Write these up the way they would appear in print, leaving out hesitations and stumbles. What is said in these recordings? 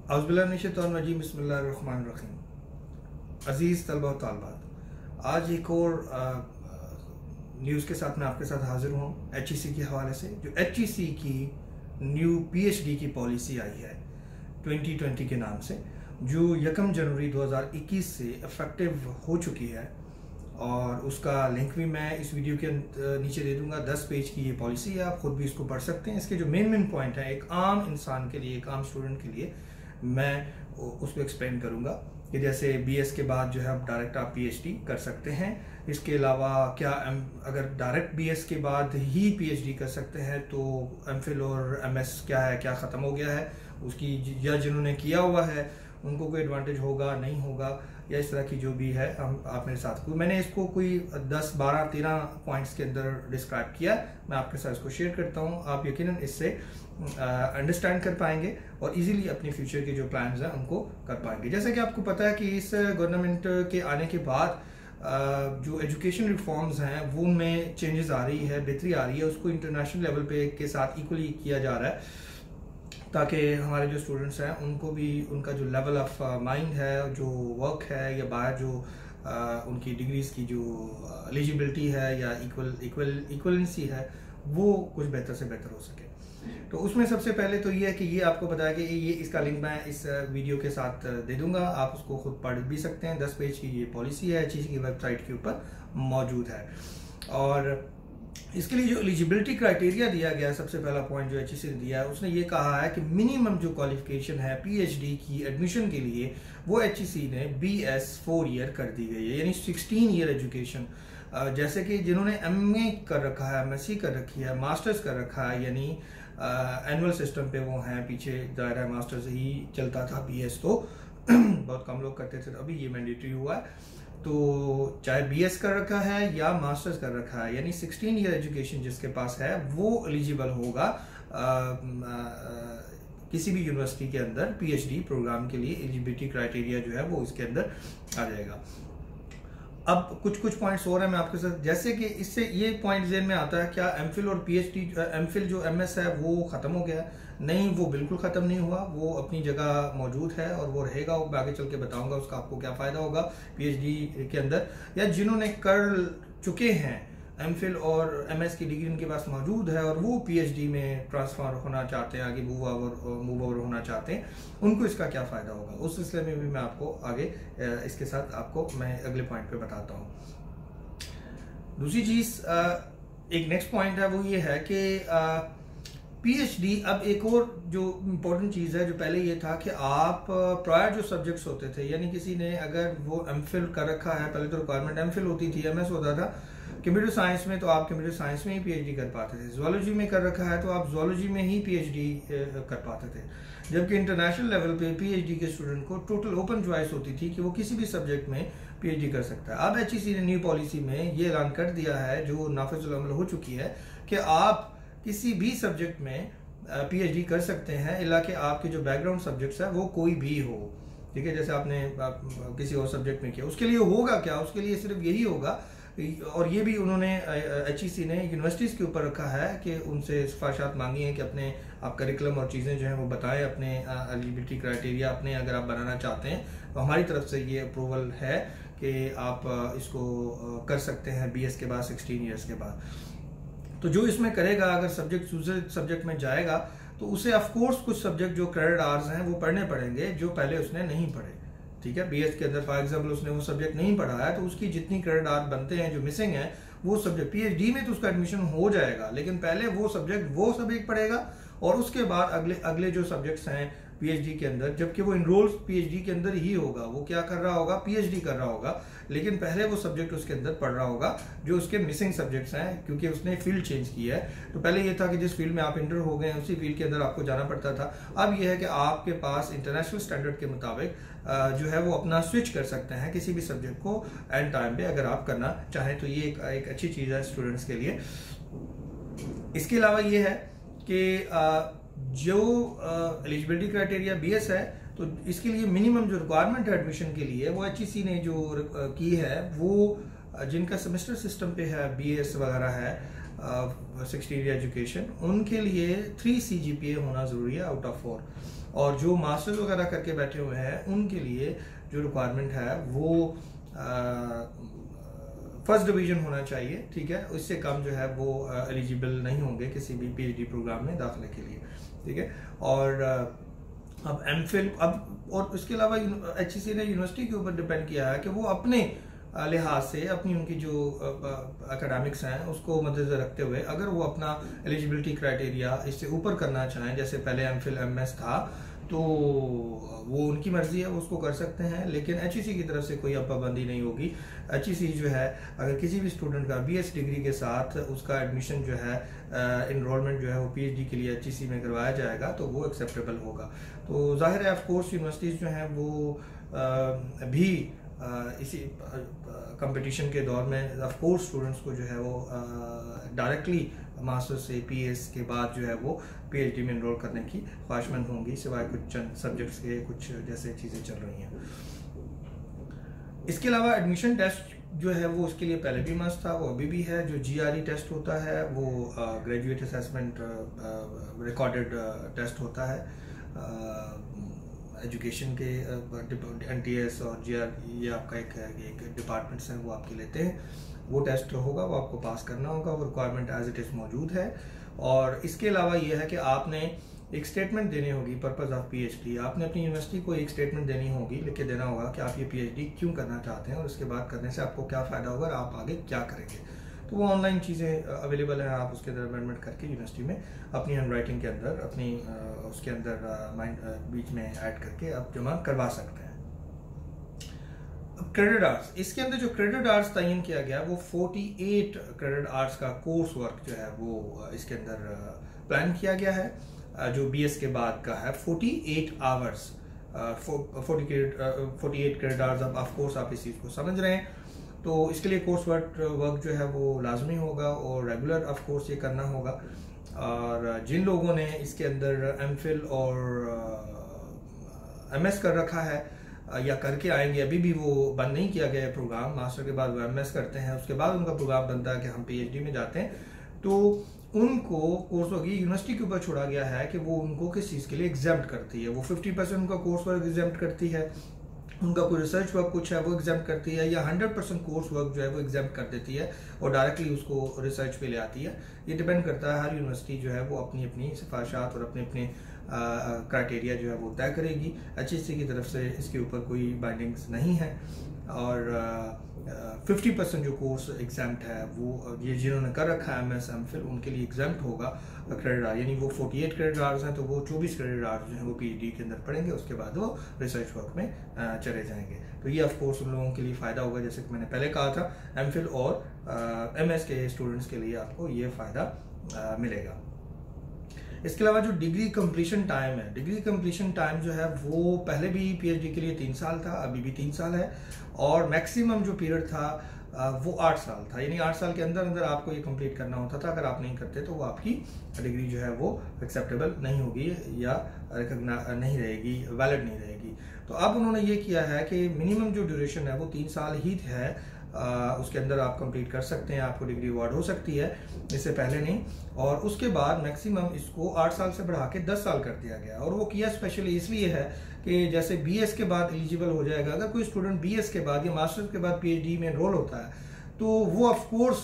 औज़ुबिल्लाहिमिनश्शैतानिर्रजीम बिस्मिल्लाहिर्रहमानिर्रहीम। अज़ीज़ तलबा व तालिबात, आज एक और न्यूज़ के साथ मैं आपके साथ हाजिर हूँ HEC के हवाले से। जो HEC की न्यू PhD की पॉलिसी आई है 2020 के नाम से, जो 1 जनवरी 2021 से इफेक्टिव हो चुकी है, और उसका लिंक भी मैं इस वीडियो के नीचे दे दूंगा। 10 पेज की ये पॉलिसी है, आप खुद भी इसको पढ़ सकते हैं। इसके जो मेन पॉइंट है, एक आम इंसान के लिए, एक आम स्टूडेंट के लिए मैं उस पर एक्सप्लेन करूंगा कि जैसे BS के बाद जो है अब डायरेक्ट आप PhD कर सकते हैं। इसके अलावा क्या अगर डायरेक्ट BS के बाद ही PhD कर सकते हैं तो MPhil और MS क्या है, क्या ख़त्म हो गया है उसकी, या जिन्होंने किया हुआ है उनको कोई एडवांटेज होगा नहीं होगा, या इस तरह की जो भी है आप मेरे साथ मैंने इसको कोई 10, 12, 13 पॉइंट्स के अंदर डिस्क्राइब किया। मैं आपके साथ इसको शेयर करता हूँ, आप यकीनन इससे अंडरस्टैंड कर पाएंगे और इजीली अपने फ्यूचर के जो प्लान्स हैं उनको कर पाएंगे। जैसे कि आपको पता है कि इस गवर्नमेंट के आने के बाद जो एजुकेशन रिफॉर्म्स हैं वो में चेंजेस आ रही है, बेहतरी आ रही है, उसको इंटरनेशनल लेवल पे के साथ इक्वली किया जा रहा है, ताकि हमारे जो स्टूडेंट्स हैं उनको भी उनका जो लेवल ऑफ माइंड है, जो वर्क है, या बाहर जो उनकी डिग्रीज की जो एलिजिबिलिटी है या इक्वलेंसी है, वो कुछ बेहतर से बेहतर हो सके। तो उसमें सबसे पहले तो ये है कि ये आपको बताया कि ये इसका लिंक मैं इस वीडियो के साथ दे दूंगा, आप उसको खुद पढ़ भी सकते हैं। 10 पेज की ये पॉलिसी है, HEC की वेबसाइट के ऊपर मौजूद है। और इसके लिए जो एलिजिबिलिटी क्राइटेरिया दिया गया, सबसे पहला पॉइंट जो HEC ने दिया है, उसने ये कहा है कि मिनिमम जो क्वालिफिकेशन है PhD की एडमिशन के लिए, वो HEC ने BS 4 ईयर कर दी गई है, यानी 16 ईयर एजुकेशन। जैसे कि जिन्होंने MA कर रखा है, MSc कर रखी है, मास्टर्स कर रखा है, यानी एनुअल सिस्टम पे वो हैं, पीछे दायरा मास्टर्स ही चलता था, BS तो बहुत कम लोग करते थे, अभी ये मैंडेटरी हुआ है। तो चाहे BS कर रखा है या मास्टर्स कर रखा है, यानी 16 ईयर एजुकेशन जिसके पास है वो एलिजिबल होगा किसी भी यूनिवर्सिटी के अंदर PhD प्रोग्राम के लिए। एलिजिबिलिटी क्राइटेरिया जो है वो इसके अंदर आ जाएगा। अब कुछ पॉइंट्स और हैं मैं आपके साथ, जैसे कि इससे ये पॉइंट ज़हन में आता है, क्या MPhil और PhD, MPhil जो MS है वो ख़त्म हो गया? नहीं, वो बिल्कुल ख़त्म नहीं हुआ, वो अपनी जगह मौजूद है और वो रहेगा। वो आगे चल के बताऊंगा उसका आपको क्या फ़ायदा होगा PhD के अंदर। या जिन्होंने कर चुके हैं MPhil और MS की डिग्री उनके पास मौजूद है और वो PhD में ट्रांसफर होना चाहते हैं, आगे मूव ओवर होना चाहते हैं, उनको इसका क्या फ़ायदा होगा, उस सिलसिले में भी मैं आपको आगे इसके साथ आपको मैं अगले पॉइंट पे बताता हूँ। दूसरी चीज़, एक नेक्स्ट पॉइंट है, वो ये है कि PhD, अब एक और जो इम्पोर्टेंट चीज़ है, जो पहले ये था कि आप प्रायर जो सब्जेक्ट्स होते थे, यानी किसी ने अगर वो MPhil कर रखा है, पहले तो रिक्वायरमेंट MPhil होती थी, MS होता था। कंप्यूटर साइंस में तो आप कंप्यूटर साइंस में ही PhD कर पाते थे, ज़ूलॉजी में कर रखा है तो आप ज़ूलॉजी में ही PhD कर पाते थे। जबकि इंटरनेशनल लेवल पे PhD के स्टूडेंट को टोटल ओपन चॉइस होती थी कि वो किसी भी सब्जेक्ट में PhD कर सकता है। अब HEC ने न्यू पॉलिसी में ये ऐलान कर दिया है, जो नाफिजुल अमल हो चुकी है, कि आप किसी भी सब्जेक्ट में PhD कर सकते हैं, इला कि आपके जो बैकग्राउंड सब्जेक्ट्स है वो कोई भी हो। ठीक है, जैसे आपने किसी और सब्जेक्ट में किया, उसके लिए होगा क्या, उसके लिए सिर्फ यही होगा, और ये भी उन्होंने HEC ने यूनिवर्सिटीज़ के ऊपर रखा है कि उनसे सिफारिशात मांगी हैं कि अपने आप करिकुलम और चीज़ें जो हैं वो बताएं, अपने एलिजिबिलिटी क्राइटेरिया अपने अगर आप बनाना चाहते हैं तो हमारी तरफ से ये अप्रूवल है कि आप इसको कर सकते हैं BS के बाद 16 ईयर्स के बाद। तो जो इसमें करेगा, अगर सब्जेक्ट दूसरे सब्जेक्ट में जाएगा तो उसे ऑफकोर्स कुछ सब्जेक्ट जो क्रेडिट आवर्स हैं वो पढ़ने पड़ेंगे जो पहले उसने नहीं पढ़े। ठीक है, BS के अंदर फॉर एग्जांपल उसने वो सब्जेक्ट नहीं पढ़ा है तो उसकी जितनी क्रेडिट आवर बनते हैं जो मिसिंग है वो सब्जेक्ट, PhD में तो उसका एडमिशन हो जाएगा, लेकिन पहले वो सब्जेक्ट पढ़ेगा और उसके बाद अगले जो सब्जेक्ट्स हैं PhD के अंदर, जबकि वो इनरोल्स PhD के अंदर ही होगा, वो क्या कर रहा होगा, PhD कर रहा होगा, लेकिन पहले वो सब्जेक्ट उसके अंदर पढ़ रहा होगा जो उसके मिसिंग सब्जेक्ट्स हैं, क्योंकि उसने फील्ड चेंज किया है। तो पहले ये था कि जिस फील्ड में आप इंटर हो गए हैं उसी फील्ड के अंदर आपको जाना पड़ता था। अब यह है कि आपके पास इंटरनेशनल स्टैंडर्ड के मुताबिक जो है वो अपना स्विच कर सकते हैं किसी भी सब्जेक्ट को एंड टाइम पे, अगर आप करना चाहें तो। ये एक अच्छी चीज़ है स्टूडेंट्स के लिए। इसके अलावा ये है कि जो एलिजिबिलिटी क्राइटेरिया BS है, तो इसके लिए मिनिमम जो रिक्वायरमेंट है एडमिशन के लिए, वो HEC ने जो की है, वो जिनका सेमेस्टर सिस्टम पे है, BS वगैरह है, 16 ईयर एजुकेशन, उनके लिए 3 CGPA होना ज़रूरी है आउट ऑफ 4। और जो मास्टर्स वगैरह करके बैठे हुए हैं उनके लिए जो रिक्वायरमेंट है वो फर्स्ट डिवीजन होना चाहिए, ठीक है। इससे कम जो है वो एलिजिबल नहीं होंगे किसी भी PhD प्रोग्राम में दाखिले के लिए, ठीक है। और अब MPhil और इसके अलावा HEC ने यूनिवर्सिटी के ऊपर डिपेंड किया है कि वो अपने लिहाज से अपनी उनकी जो एकेडमिक्स हैं उसको मद्देनजर रखते हुए अगर वो अपना एलिजिबिलिटी क्राइटेरिया इससे ऊपर करना चाहें, जैसे पहले MPhil MS था, तो वो उनकी मर्जी है, वो उसको कर सकते हैं। लेकिन HEC की तरफ से कोई अब पाबंदी नहीं होगी। HEC जो है अगर किसी भी स्टूडेंट का BS डिग्री के साथ उसका एडमिशन जो है इनरोलमेंट जो है वो PhD के लिए HEC में करवाया जाएगा तो वो एक्सेप्टेबल होगा। तो जाहिर है ऑफ कोर्स यूनिवर्सिटीज़ जो हैं वो भी इसी कंपटीशन के दौर में ऑफ कोर्स स्टूडेंट्स को जो है वो डायरेक्टली मास्टर्स से PS के बाद जो है वो PhD में इनरोल करने की ख्वाहिशमंद होंगी, सिवाय कुछ चंद सब्जेक्ट्स के कुछ जैसे चीज़ें चल रही हैं। इसके अलावा एडमिशन टेस्ट जो है वो उसके लिए पहले भी मस्त था, वो अभी भी है। जो GRE टेस्ट होता है वो ग्रेजुएट असेसमेंट रिकॉर्डेड टेस्ट होता है एजुकेशन के NTS और GRE, ये आपका एक डिपार्टमेंट्स हैं वो आपके लेते हैं। वो टेस्ट होगा, वो आपको पास करना होगा, वो रिक्वायरमेंट एज इट इज़ मौजूद है। और इसके अलावा ये है कि आपने एक स्टेटमेंट देनी होगी पर्पस ऑफ PhD। आपने अपनी यूनिवर्सिटी को एक स्टेटमेंट देनी होगी, लिख के देना होगा कि आप ये PhD क्यों करना चाहते हैं और उसके बाद करने से आपको क्या फ़ायदा होगा और आप आगे क्या करेंगे। तो वो ऑनलाइन चीज़ें अवेलेबल हैं, आप उसके अंदर अमेंडमेंट करके यूनिवर्सिटी में अपनी हैंड राइटिंग के अंदर अपनी उसके अंदर माइंड बीच में ऐड करके आप जमा करवा सकते हैं। क्रेडिट आवर्स, इसके अंदर जो क्रेडिट आवर्स तयन किया गया वो 48 क्रेडिट आवर्स का कोर्स वर्क जो है वो इसके अंदर प्लान किया गया है। जो BS के बाद का है 48 आवर्स, 48 क्रेडिट आवर्स। अब ऑफ कोर्स आप इस चीज़ को समझ रहे हैं, तो इसके लिए कोर्स वर्क जो है वो लाजमी होगा और रेगुलर ऑफ कोर्स ये करना होगा। और जिन लोगों ने इसके अंदर MPhil और MS कर रखा है या करके आएंगे, अभी भी वो बंद नहीं किया गया है प्रोग्राम, मास्टर के बाद वो MS करते हैं, उसके बाद उनका प्रोग्राम बनता है कि हम PhD में जाते हैं, तो उनको कोर्स वर्क यूनिवर्सिटी के ऊपर छोड़ा गया है कि वो उनको किस चीज़ के लिए एग्जाम्प्ट करती है। वो 50% उनका कोर्स वर्क एग्जाम्प्ट करती है, उनका कोई रिसर्च वर्क कुछ है वो एग्जाम्प्ट करती है, या 100% कोर्स वर्क जो है वो एग्जाम्प्ट कर देती है और डायरेक्टली उसको रिसर्च पे ले आती है। ये डिपेंड करता है, हर यूनिवर्सिटी जो है वो अपनी अपनी सिफारिशात और अपने अपने क्राइटेरिया जो है वो तय करेगी। HEC की तरफ से इसके ऊपर कोई बाइंडिंग्स नहीं है। और 50% जो कोर्स एग्जाम्प्ट है वो ये जिन्होंने कर रखा है MS MPhil उनके लिए एग्जाम्प्ट होगा क्रेडिट आवर, यानी वो 48 क्रेडिट आवर्स हैं तो वो 24 क्रेडिट आवर्स जो है वो PhD के अंदर पढ़ेंगे, उसके बाद वो रिसर्च वर्क में चले जाएंगे। तो ये ऑफ कोर्स उन लोगों के लिए फ़ायदा होगा, जैसे कि मैंने पहले कहा था MPhil और MS के स्टूडेंट्स के लिए आपको ये फ़ायदा मिलेगा। इसके अलावा जो डिग्री कंप्लीशन टाइम है, डिग्री कंप्लीशन टाइम जो है वो पहले भी PhD के लिए 3 साल था, अभी भी 3 साल है, और मैक्सिमम जो पीरियड था वो 8 साल था। यानी 8 साल के अंदर अंदर आपको ये कंप्लीट करना होता था। अगर आप नहीं करते तो वो आपकी डिग्री जो है वो एक्सेप्टेबल नहीं होगी या नहीं रहेगी, वैलिड नहीं रहेगी। तो अब उन्होंने ये किया है कि मिनिमम जो ड्यूरेशन है वो 3 साल ही है, उसके अंदर आप कंप्लीट कर सकते हैं, आपको डिग्री अवार्ड हो सकती है, इससे पहले नहीं। और उसके बाद मैक्सिमम इसको 8 साल से बढ़ा के 10 साल कर दिया गया। और वो किया स्पेशली इसलिए है कि जैसे BS के बाद एलिजिबल हो जाएगा, अगर कोई स्टूडेंट BS के बाद या मास्टर्स के बाद PhD में एनरोल होता है तो वो ऑफ कोर्स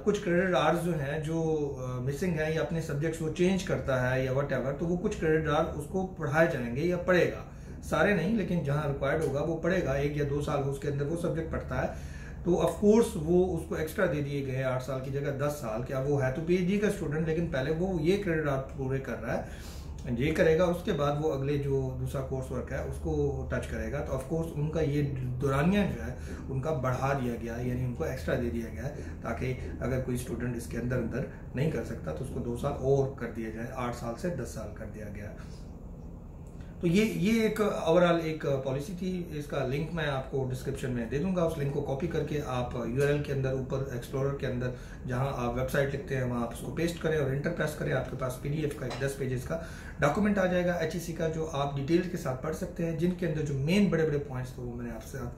कुछ क्रेडिट आवर्स जो हैं जो मिसिंग है या अपने सब्जेक्ट्स वो चेंज करता है या वट एवर, तो वो कुछ क्रेडिट आवर्स उसको पढ़ाए जाएंगे या पढ़ेगा, सारे नहीं लेकिन जहां रिक्वायर्ड होगा वो पढ़ेगा। 1 या 2 साल उसके अंदर वो सब्जेक्ट पढ़ता है, तो ऑफ कोर्स वो उसको एक्स्ट्रा दे दिए गए 8 साल की जगह 10 साल। क्या वो है तो PhD का स्टूडेंट, लेकिन पहले वो ये क्रेडिट आवर्स पूरे कर रहा है, ये करेगा, उसके बाद वो अगले जो दूसरा कोर्स वर्क है उसको टच करेगा। तो ऑफ कोर्स उनका ये दौरानिया जो है उनका बढ़ा दिया गया है, यानी उनको एक्स्ट्रा दे दिया गया है, ताकि अगर कोई स्टूडेंट इसके अंदर अंदर नहीं कर सकता तो उसको 2 साल और कर दिया जाए, 8 साल से 10 साल कर दिया गया। तो ये एक ओवरऑल एक पॉलिसी थी। इसका लिंक मैं आपको डिस्क्रिप्शन में दे दूंगा। उस लिंक को कॉपी करके आप यूआरएल के अंदर ऊपर एक्सप्लोरर के अंदर जहां आप वेबसाइट लिखते हैं वहां आप उसको पेस्ट करें और इंटर प्रेस करें, आपके पास पीडीएफ का एक 10 पेजेस का डॉक्यूमेंट आ जाएगा एचईसी का, जो आप डिटेल के साथ पढ़ सकते हैं, जिनके अंदर जो मेन बड़े बड़े पॉइंट्स थे वो मैंने आपसे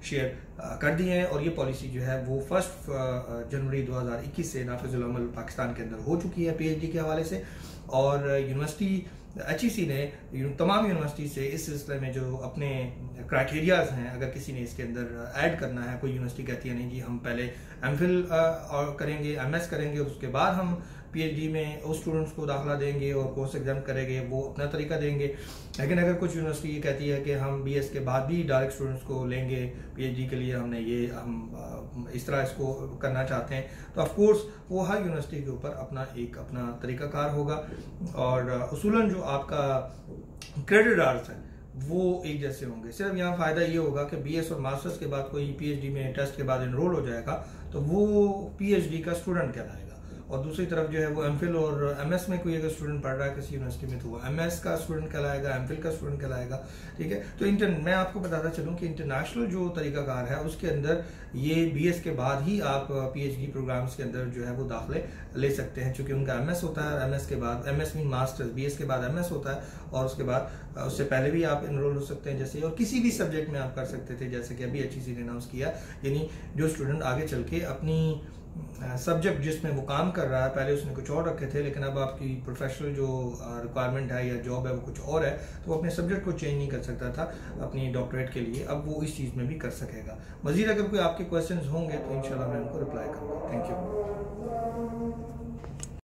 शेयर कर दिए हैं। और ये पॉलिसी जो है वो 1 जनवरी 2021 से नाफिजुल अमल पाकिस्तान के अंदर हो चुकी है पीएचडी के हवाले से। और यूनिवर्सिटी एचईसी ने तमाम यूनिवर्सिटी से इस सिलसिले में जो अपने क्राइटेरियाज हैं, अगर किसी ने इसके अंदर ऐड करना है, कोई यूनिवर्सिटी कहती है नहीं जी हम पहले एमफिल करेंगे, एमएस करेंगे और उसके बाद हम पीएचडी में उस स्टूडेंट्स को दाखिला देंगे और कोर्स एग्जाम करेंगे, वो अपना तरीका देंगे। लेकिन अगर कुछ यूनिवर्सिटी ये कहती है कि हम बीएस के बाद भी डायरेक्ट स्टूडेंट्स को लेंगे पीएचडी के लिए, हम इस तरह इसको करना चाहते हैं, तो ऑफ कोर्स वो हर यूनिवर्सिटी के ऊपर अपना तरीकाकार होगा। और उसूलन जो आपका क्रेडिट आवर्स है वो एक जैसे होंगे। सिर्फ यहाँ फायदा ये होगा कि बीएस और मास्टर्स के बाद कोई पीएचडी में टेस्ट के बाद एनरोल हो जाएगा तो वो पीएचडी का स्टूडेंट कहलाएगा। और दूसरी तरफ जो है वो एमफिल और एमएस में कोई अगर स्टूडेंट पढ़ रहा है किसी यूनिवर्सिटी में तो वो एमएस का स्टूडेंट कहलाएगा, एमफिल का स्टूडेंट कहलाएगा। ठीक है, तो मैं आपको बताता चलूँ कि इंटरनेशनल जो तरीकाकार है उसके अंदर ये बीएस के बाद ही आप पीएचडी प्रोग्राम्स के अंदर जो है वो दाखिले ले सकते हैं, क्योंकि उनका एमएस होता है। एमएस के बाद एमएस मीन मास्टर्स, बीएस के बाद एमएस होता है और उसके बाद उससे पहले भी आप एनरोल हो सकते हैं जैसे, और किसी भी सब्जेक्ट में आप कर सकते थे जैसे कि अभी एचईसी ने अनाउंस किया। यानी जो स्टूडेंट आगे चल के अपनी सब्जेक्ट जिसमें वो काम कर रहा है, पहले उसने कुछ और रखे थे लेकिन अब आपकी प्रोफेशनल जो रिक्वायरमेंट है या जॉब है वो कुछ और है, तो वो अपने सब्जेक्ट को चेंज नहीं कर सकता था अपनी डॉक्टरेट के लिए, अब वो इस चीज़ में भी कर सकेगा। मजीद अगर कोई आपके क्वेश्चंस होंगे तो इंशाल्लाह मैं उनको रिप्लाई करूँगा। Thank you.